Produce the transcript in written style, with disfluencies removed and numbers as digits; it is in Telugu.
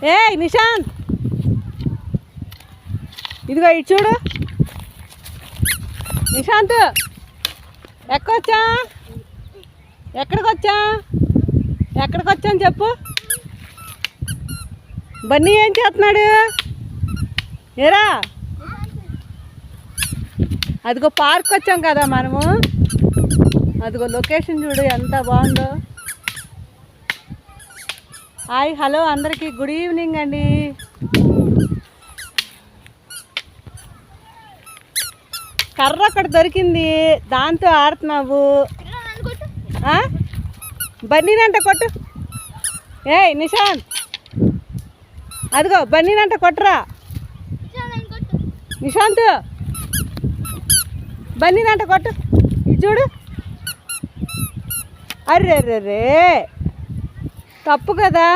ఏయ్ నిశాంత్, ఇదిగో ఇటు చూడు. నిశాంత్, ఎక్కడికి వచ్చాను చెప్పు. బన్నీ ఏం చేస్తున్నాడు? ఏరా, అదిగో పార్క్ వచ్చాం కదా మనము. అదిగో లొకేషన్ చూడు ఎంత బాగుందో. హాయ్, హలో అందరికీ గుడ్ ఈవినింగ్ అండి. కర్ర అక్కడ దొరికింది, దాంతో ఆడుతున్నావు. బన్నీనంట కొట్టు. ఏయ్ నిశాంత్, అదిగో బన్నీనంట కొట్టురా. నిశాంత్, బన్నీనంట కొట్టు. ఇది చూడు. అర్రే తప్పు కదా.